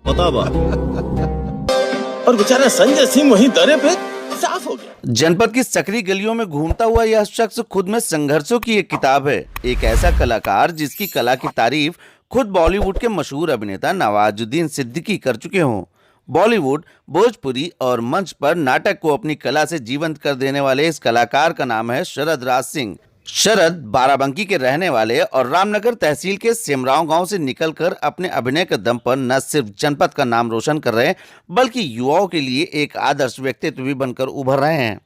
और बेचारा संजय सिंह वहीं दरे पे साफ हो गया। जनपद की सकरी गलियों में घूमता हुआ यह शख्स खुद में संघर्षों की एक किताब है। एक ऐसा कलाकार जिसकी कला की तारीफ खुद बॉलीवुड के मशहूर अभिनेता नवाजुद्दीन सिद्दीकी कर चुके हों। बॉलीवुड, भोजपुरी और मंच पर नाटक को अपनी कला से जीवंत कर देने वाले इस कलाकार का नाम है शरद राज सिंह। शरद बाराबंकी के रहने वाले और रामनगर तहसील के सेमराव गांव से निकलकर अपने अभिनय के दम पर न सिर्फ जनपद का नाम रोशन कर रहे हैं, बल्कि युवाओं के लिए एक आदर्श व्यक्तित्व भी बनकर उभर रहे हैं।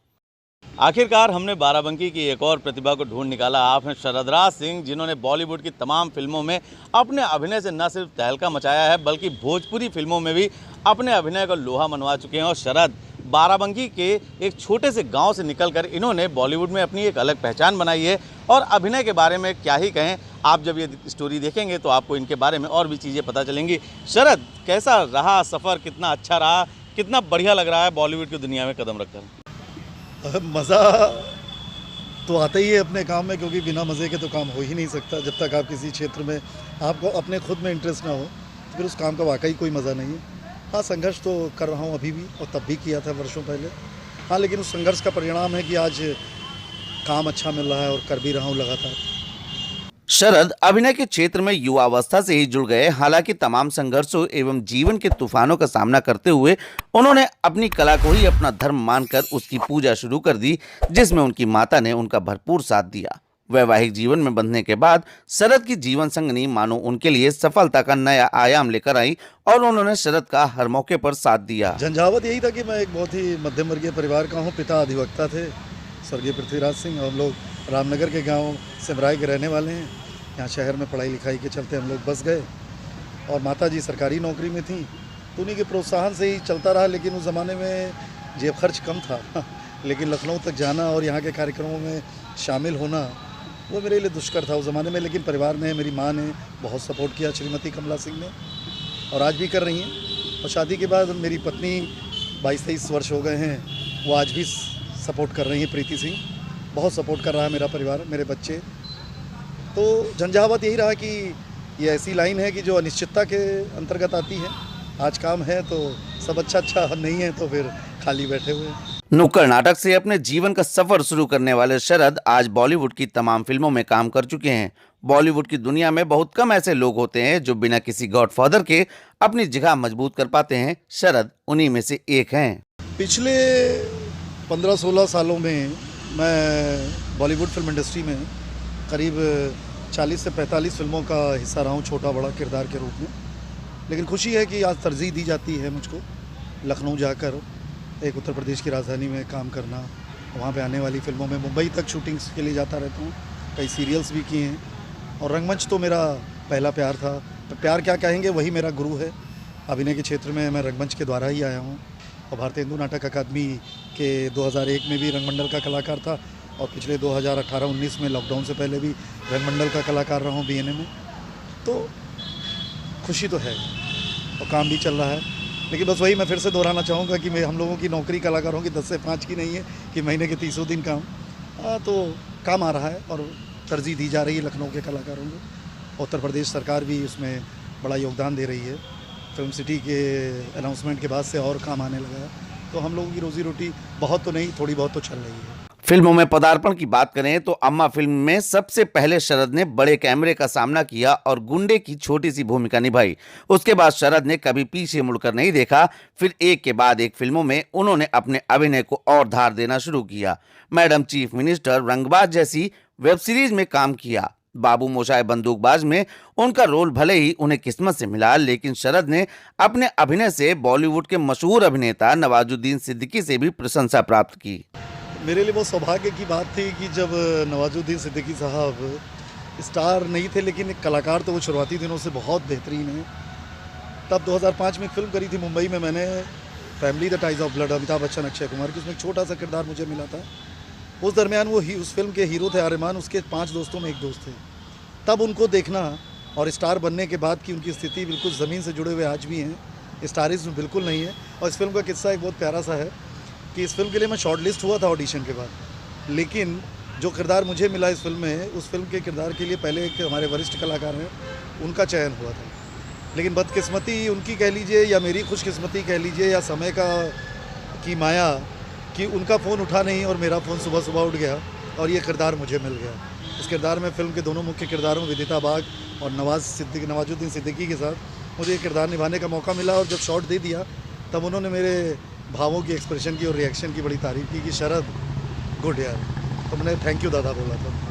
आखिरकार हमने बाराबंकी की एक और प्रतिभा को ढूंढ निकाला। आप हैं शरद राज सिंह, जिन्होंने बॉलीवुड की तमाम फिल्मों में अपने अभिनय से न सिर्फ तहलका मचाया है, बल्कि भोजपुरी फिल्मों में भी अपने अभिनय का लोहा मनवा चुके हैं। और शरद बाराबंकी के एक छोटे से गांव से निकलकर इन्होंने बॉलीवुड में अपनी एक अलग पहचान बनाई है। और अभिनय के बारे में क्या ही कहें, आप जब ये स्टोरी देखेंगे तो आपको इनके बारे में और भी चीज़ें पता चलेंगी। शरद, कैसा रहा सफ़र, कितना अच्छा रहा, कितना बढ़िया लग रहा है बॉलीवुड की दुनिया में कदम रखकर? मज़ा तो आता ही है अपने काम में, क्योंकि बिना मज़े के तो काम हो ही नहीं सकता। जब तक आप किसी क्षेत्र में आपको अपने खुद में इंटरेस्ट ना हो तो फिर उस काम का वाकई कोई मज़ा नहीं है। हाँ, संघर्ष तो कर रहा हूँ अभी भी, और तब भी किया था वर्षों पहले। हाँ, लेकिन उस संघर्ष का परिणाम है कि आज काम अच्छा मिल रहा है और कर भी रहा हूँ लगातार। शरद अभिनय के क्षेत्र में युवावस्था से ही जुड़ गए। हालांकि तमाम संघर्षों एवं जीवन के तूफानों का सामना करते हुए उन्होंने अपनी कला को ही अपना धर्म मानकर उसकी पूजा शुरू कर दी, जिसमें उनकी माता ने उनका भरपूर साथ दिया। वैवाहिक जीवन में बंधने के बाद शरद की जीवन संगनी मानो उनके लिए सफलता का नया आयाम लेकर आई और उन्होंने शरद का हर मौके पर साथ दिया। झंझावत यही था कि मैं एक बहुत ही मध्यम वर्गीय परिवार का हूँ। पिता अधिवक्ता थे, स्वर्गीय पृथ्वीराज सिंह। हम लोग रामनगर के गांव सिमराय के रहने वाले हैं। यहाँ शहर में पढ़ाई लिखाई के चलते हम लोग बस गए, और माता जी सरकारी नौकरी में थी, तो उन्हीं के प्रोत्साहन से ही चलता रहा। लेकिन उस ज़माने में जेब खर्च कम था लेकिन लखनऊ तक जाना और यहाँ के कार्यक्रमों में शामिल होना वो मेरे लिए दुष्कर था उस ज़माने में। लेकिन परिवार ने, मेरी माँ ने बहुत सपोर्ट किया, श्रीमती कमला सिंह ने, और आज भी कर रही हैं। और शादी के बाद मेरी पत्नी 22-23 वर्ष हो गए हैं, वो आज भी सपोर्ट कर रही हैं, प्रीति सिंह। बहुत सपोर्ट कर रहा है मेरा परिवार, मेरे बच्चे। तो झंझावत यही रहा कि ये ऐसी लाइन है कि जो अनिश्चितता के अंतर्गत आती है। आज काम है तो सब अच्छा, नहीं है तो फिर खाली बैठे हुए हैं। नुक्कड़ नाटक से अपने जीवन का सफर शुरू करने वाले शरद आज बॉलीवुड की तमाम फिल्मों में काम कर चुके हैं। बॉलीवुड की दुनिया में बहुत कम ऐसे लोग होते हैं जो बिना किसी गॉडफादर के अपनी जगह मजबूत कर पाते हैं। शरद उन्हीं में से एक हैं। पिछले 15-16 सालों में मैं बॉलीवुड फिल्म इंडस्ट्री में करीब 40 से 45 फिल्मों का हिस्सा रहा हूँ, छोटा बड़ा किरदार के रूप में। लेकिन खुशी है कि आज तरजीह दी जाती है मुझको लखनऊ जाकर एक उत्तर प्रदेश की राजधानी में काम करना, वहाँ पे आने वाली फिल्मों में मुंबई तक शूटिंग्स के लिए जाता रहता हूँ। कई सीरियल्स भी किए हैं, और रंगमंच तो मेरा पहला प्यार था। तो प्यार क्या कहेंगे, वही मेरा गुरु है। अभिनय के क्षेत्र में मैं रंगमंच के द्वारा ही आया हूँ, और भारतीय हिंदू नाटक अकादमी के 2001 में भी रंगमंडल का कलाकार था, और पिछले 2018-19 में लॉकडाउन से पहले भी रंगमंडल का कलाकार रहा हूँ BNA में। तो खुशी तो है और काम भी चल रहा है। लेकिन बस वही मैं फिर से दोहराना चाहूँगा कि हम लोगों की नौकरी कलाकारों की 10 से 5 की नहीं है कि महीने के 30 दिन काम। तो काम आ रहा है और तरजीह दी जा रही है लखनऊ के कलाकारों को। उत्तर प्रदेश सरकार भी उसमें बड़ा योगदान दे रही है। फिल्म सिटी के अनाउंसमेंट के बाद से और काम आने लगा है, तो हम लोगों की रोजी रोटी बहुत तो नहीं, थोड़ी बहुत तो चल रही है। फिल्मों में पदार्पण की बात करें तो अम्मा फिल्म में सबसे पहले शरद ने बड़े कैमरे का सामना किया और गुंडे की छोटी सी भूमिका निभाई। उसके बाद शरद ने कभी पीछे मुड़कर नहीं देखा। फिर एक के बाद एक फिल्मों में उन्होंने अपने अभिनय को और धार देना शुरू किया। मैडम चीफ मिनिस्टर, रंगबाज जैसी वेब सीरीज में काम किया। बाबू मोशाय बंदूकबाज में उनका रोल भले ही उन्हें किस्मत से मिला, लेकिन शरद ने अपने अभिनय से बॉलीवुड के मशहूर अभिनेता नवाजुद्दीन सिद्दीकी से भी प्रशंसा प्राप्त की। मेरे लिए वो सौभाग्य की बात थी कि जब नवाजुद्दीन सिद्दीकी साहब स्टार नहीं थे, लेकिन एक कलाकार तो वो शुरुआती दिनों से बहुत बेहतरीन है। तब 2005 में एक फिल्म करी थी मुंबई में मैंने, family the ties of blood, Amitabh Bachchan, Akshay Kumar की। उसमें एक छोटा सा किरदार मुझे मिला था। उस दरमियान वो उस फिल्म के हीरो थे आर्यमान, उसके 5 दोस्तों में एक दोस्त थे। तब उनको देखना और स्टार बनने के बाद की उनकी स्थिति बिल्कुल ज़मीन से जुड़े हुए आज भी हैं, स्टारिज्म बिल्कुल नहीं है। और इस फिल्म का किस्सा एक बहुत प्यारा सा है कि इस फिल्म के लिए मैं शॉर्ट लिस्ट हुआ था ऑडिशन के बाद, लेकिन जो किरदार मुझे मिला इस फिल्म में, उस फिल्म के किरदार के लिए पहले एक हमारे वरिष्ठ कलाकार हैं, उनका चयन हुआ था। लेकिन बदकिस्मती उनकी कह लीजिए या मेरी खुशकिस्मती कह लीजिए या समय की माया कि उनका फ़ोन उठा नहीं और मेरा फ़ोन सुबह सुबह उठ गया और ये किरदार मुझे मिल गया। इस किरदार में फ़िल्म के दोनों मुख्य किरदारों विदिता बाग और नवाजुद्दीन सिद्दीकी के साथ मुझे ये किरदार निभाने का मौका मिला। और जब शॉट दे दिया तब उन्होंने मेरे भावों की, एक्सप्रेशन की और रिएक्शन की बड़ी तारीफ़ की कि शरद गुड यार। तो मैंने थैंक यू दादा बोला था।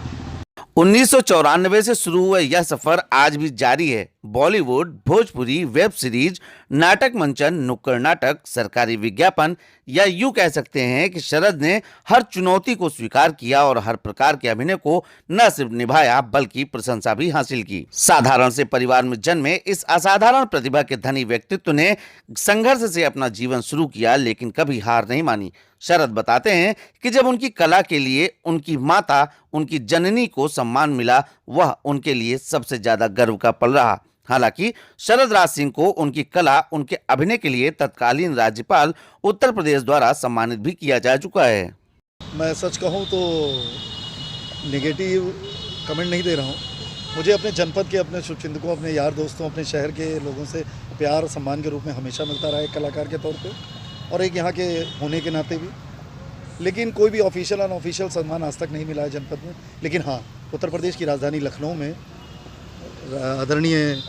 1994 से शुरू हुआ यह सफर आज भी जारी है। बॉलीवुड, भोजपुरी, वेब सीरीज, नाटक मंचन, नुक्कड़ नाटक, सरकारी विज्ञापन, या यूं कह सकते हैं कि शरद ने हर चुनौती को स्वीकार किया और हर प्रकार के अभिनय को न सिर्फ निभाया बल्कि प्रशंसा भी हासिल की। साधारण से परिवार में जन्मे इस असाधारण प्रतिभा के धनी व्यक्तित्व ने संघर्ष से अपना जीवन शुरू किया, लेकिन कभी हार नहीं मानी। शरद बताते हैं कि जब उनकी कला के लिए उनकी माता, उनकी जननी को सम्मान मिला, वह उनके लिए सबसे ज्यादा गर्व का पल रहा। हालांकि शरद राज सिंह को उनकी कला, उनके अभिनय के लिए तत्कालीन राज्यपाल उत्तर प्रदेश द्वारा सम्मानित भी किया जा चुका है। मैं सच कहूँ तो नेगेटिव कमेंट नहीं दे रहा हूँ। मुझे अपने जनपद के, अपने शुभचिंतकों, अपने यार दोस्तों, अपने शहर के लोगों से प्यार और सम्मान के रूप में हमेशा मिलता रहा एक कलाकार के तौर पे और एक यहाँ के होने के नाते भी। लेकिन कोई भी ऑफिशियल अनऑफिशियल सम्मान आज तक नहीं मिला है जनपद में। लेकिन हाँ, उत्तर प्रदेश की राजधानी लखनऊ में आदरणीय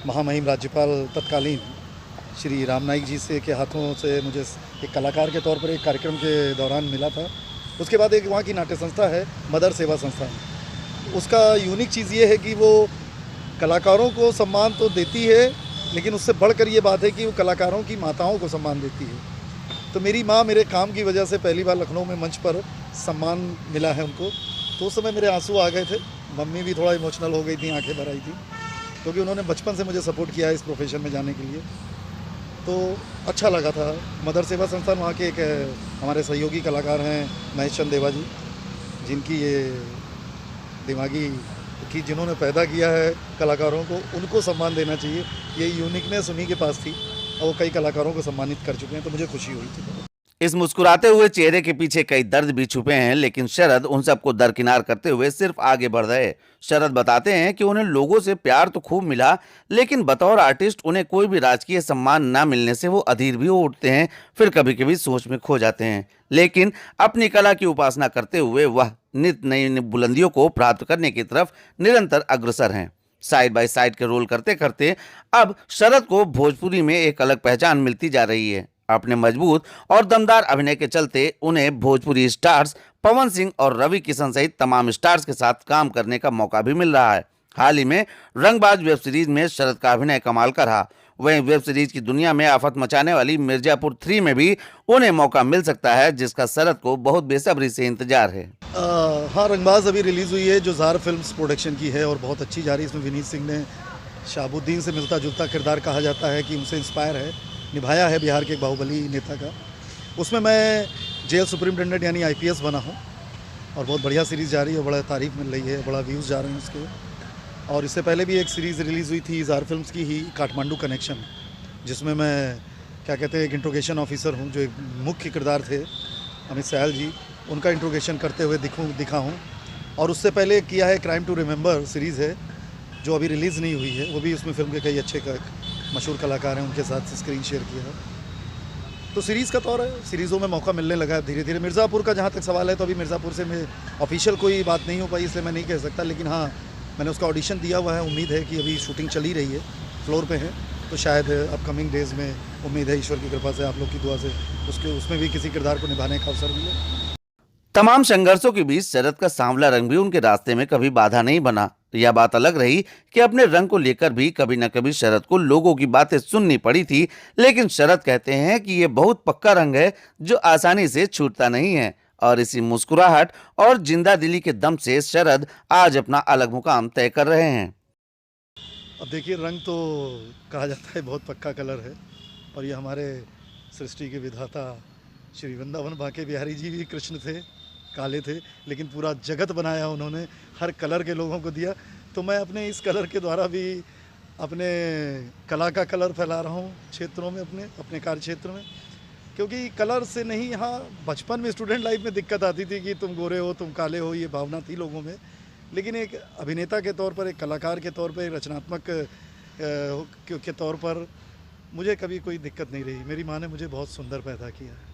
महामहिम राज्यपाल तत्कालीन श्री राम नाईक जी से के हाथों से मुझे एक कलाकार के तौर पर एक कार्यक्रम के दौरान मिला था। उसके बाद एक वहाँ की नाट्य संस्था है मदर सेवा संस्था, उसका यूनिक चीज़ ये है कि वो कलाकारों को सम्मान तो देती है, लेकिन उससे बढ़कर ये बात है कि वो कलाकारों की माताओं को सम्मान देती है। तो मेरी माँ मेरे काम की वजह से पहली बार लखनऊ में मंच पर सम्मान मिला है उनको, तो उस समय मेरे आंसू आ गए थे। मम्मी भी थोड़ा इमोशनल हो गई थी, आंखें भर आई थी, क्योंकि उन्होंने बचपन से मुझे सपोर्ट किया है इस प्रोफेशन में जाने के लिए। तो अच्छा लगा था। मदर सेवा संस्थान वहाँ के एक हमारे सहयोगी कलाकार हैं महेश चंद देवा जी, जिनकी ये दिमागी कि जिन्होंने पैदा किया है कलाकारों को, उनको सम्मान देना चाहिए। ये यूनिकनेस उन्हीं के पास थी और वो कई कलाकारों को सम्मानित कर चुके हैं, तो मुझे खुशी हुई थी। इस मुस्कुराते हुए चेहरे के पीछे कई दर्द भी छुपे हैं, लेकिन शरद उन सबको दरकिनार करते हुए सिर्फ आगे बढ़ रहे। शरद बताते हैं कि उन्हें लोगों से प्यार तो खूब मिला, लेकिन बतौर आर्टिस्ट उन्हें कोई भी राजकीय सम्मान ना मिलने से वो अधीर भी हो उठते हैं, फिर कभी कभी सोच में खो जाते हैं। लेकिन अपनी कला की उपासना करते हुए वह नित नई बुलंदियों को प्राप्त करने की तरफ निरंतर अग्रसर हैं। साइड बाय साइड के रोल करते करते अब शरद को भोजपुरी में एक अलग पहचान मिलती जा रही है। अपने मजबूत और दमदार अभिनय के चलते उन्हें भोजपुरी स्टार्स पवन सिंह और रवि किशन सहित तमाम स्टार्स के साथ काम करने का मौका भी मिल रहा है। हाल ही में रंगबाज वेब सीरीज में शरद का अभिनय कमाल का रहा। वहीं वेब सीरीज की दुनिया में आफत मचाने वाली मिर्जापुर 3 में भी उन्हें मौका मिल सकता है, जिसका शरद को बहुत बेसब्री से इंतजार है। हाँ, रंगबाज अभी रिलीज़ हुई है, जो ज़ार फिल्म्स प्रोडक्शन की है और बहुत अच्छी जा रही है। इसमें विनीत सिंह ने शाहबुद्दीन से मिलता जुलता किरदार, कहा जाता है कि उनसे इंस्पायर है, निभाया है बिहार के एक बाहुबली नेता का। उसमें मैं जेल सुप्रिंटेंडेंट यानी IPS बना हूँ और बहुत बढ़िया सीरीज़ जा रही है, बड़ा तारीफ़ मिल रही है, बड़ा व्यूज़ जा रहे हैं उसके। और इससे पहले भी एक सीरीज़ रिलीज़ हुई थी ज़ार फिल्म्स की ही, काठमांडू कनेक्शन, जिसमें मैं क्या कहते हैं एक इंट्रोगेशन ऑफिसर हूँ, जो एक मुख्य किरदार थे अमित सयाल जी, उनका इंट्रोगेशन करते हुए दिखा हूँ। और उससे पहले किया है क्राइम टू रिमेंबर सीरीज़ है, जो अभी रिलीज़ नहीं हुई है, वो भी उसमें फिल्म के कई अच्छे मशहूर कलाकार हैं, उनके साथ स्क्रीन शेयर किया है। तो सीरीज़ का तौर है, सीरीज़ों में मौका मिलने लगा है धीरे धीरे। मिर्ज़ापुर का जहाँ तक सवाल है, तो अभी मिर्ज़ापुर से मैं ऑफिशियल कोई बात नहीं हो पाई, इसलिए मैं नहीं कह सकता। लेकिन हाँ, मैंने उसका ऑडिशन दिया हुआ है। उम्मीद है कि अभी शूटिंग चली रही है, फ्लोर पे है, तो शायद अपकमिंग डेज़ में उम्मीद है ईश्वर की कृपा से, आप लोग की दुआ से, उसमें भी किसी किरदार को निभाने का अवसर मिले। तमाम संघर्षों के बीच शरद का सांवला रंग भी उनके रास्ते में कभी बाधा नहीं बना। यह बात अलग रही कि अपने रंग को लेकर भी कभी न कभी शरद को लोगों की बातें सुननी पड़ी थी, लेकिन शरद कहते हैं कि यह बहुत पक्का रंग है जो आसानी से छूटता नहीं है। और इसी मुस्कुराहट और जिंदा दिली के दम से शरद आज अपना अलग मुकाम तय कर रहे हैं। अब देखिए, रंग तो कहा जाता है बहुत पक्का कलर है, और ये हमारे सृष्टि के विधाता श्री वृंदावन बांके बिहारी जी भी कृष्ण थे, काले थे, लेकिन पूरा जगत बनाया उन्होंने, हर कलर के लोगों को दिया। तो मैं अपने इस कलर के द्वारा भी अपने कला का कलर फैला रहा हूँ क्षेत्रों में, अपने कार्य क्षेत्र में। क्योंकि कलर से नहीं, यहाँ बचपन में स्टूडेंट लाइफ में दिक्कत आती थी कि तुम गोरे हो, तुम काले हो, ये भावना थी लोगों में। लेकिन एक अभिनेता के तौर पर, एक कलाकार के तौर पर, एक रचनात्मक के तौर पर मुझे कभी कोई दिक्कत नहीं रही। मेरी माँ ने मुझे बहुत सुंदर पैदा किया है।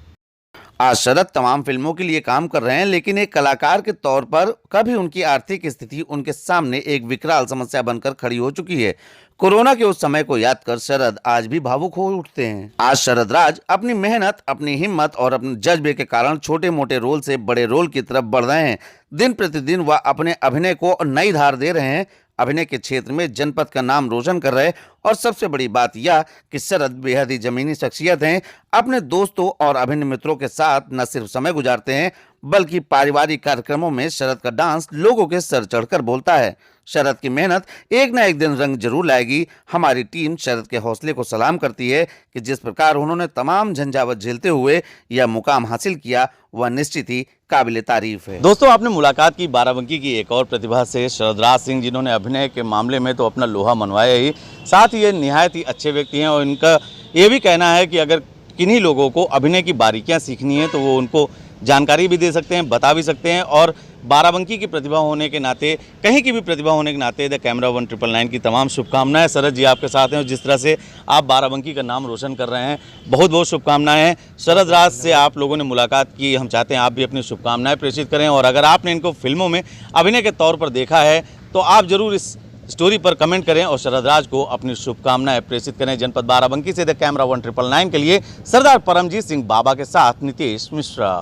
आज शरद तमाम फिल्मों के लिए काम कर रहे हैं, लेकिन एक कलाकार के तौर पर कभी उनकी आर्थिक स्थिति उनके सामने एक विकराल समस्या बनकर खड़ी हो चुकी है। कोरोना के उस समय को याद कर शरद आज भी भावुक हो उठते हैं। आज शरद राज अपनी मेहनत, अपनी हिम्मत और अपने जज्बे के कारण छोटे मोटे रोल से बड़े रोल की तरफ बढ़ रहे हैं। दिन प्रतिदिन वह अपने अभिनय को नई धार दे रहे हैं, अभिनय के क्षेत्र में जनपद का नाम रोशन कर रहे हैं। और सबसे बड़ी बात यह कि शरद बेहद ही जमीनी शख्सियत हैं। अपने दोस्तों और अभिनय मित्रों के साथ न सिर्फ समय गुजारते हैं, बल्कि पारिवारिक कार्यक्रमों में शरद का डांस लोगों के सर चढ़कर बोलता है। शरद की मेहनत एक न एक दिन रंग जरूर लाएगी। हमारी टीम शरद के हौसले को सलाम करती है कि जिस प्रकार उन्होंने तमाम झंझावत झेलते हुए यह मुकाम हासिल किया, वह निश्चित ही काबिले तारीफ है। दोस्तों, आपने मुलाकात की बाराबंकी की एक और प्रतिभा से, शरदराज सिंह, जिन्होंने अभिनय के मामले में तो अपना लोहा मनवाया ही, साथ ही ये निहायत ही अच्छे व्यक्ति हैं। और इनका ये भी कहना है कि अगर किन्हीं लोगों को अभिनय की बारीकियां सीखनी है तो वो उनको जानकारी भी दे सकते हैं, बता भी सकते हैं। और बाराबंकी की प्रतिभा होने के नाते, कहीं की भी प्रतिभा होने के नाते द कैमरा 1999 की तमाम शुभकामनाएं। शरद जी आपके साथ हैं और जिस तरह से आप बाराबंकी का नाम रोशन कर रहे हैं, बहुत बहुत शुभकामनाएं हैं। शरद राज से आप लोगों ने मुलाकात की, हम चाहते हैं आप भी अपनी शुभकामनाएं प्रेषित करें। और अगर आपने इनको फिल्मों में अभिनय के तौर पर देखा है तो आप जरूर इस स्टोरी पर कमेंट करें और शरद राज को अपनी शुभकामनाएं प्रेषित करें। जनपद बाराबंकी से द कैमरा 1999 के लिए सरदार परमजीत सिंह बाबा के साथ नितेश मिश्रा।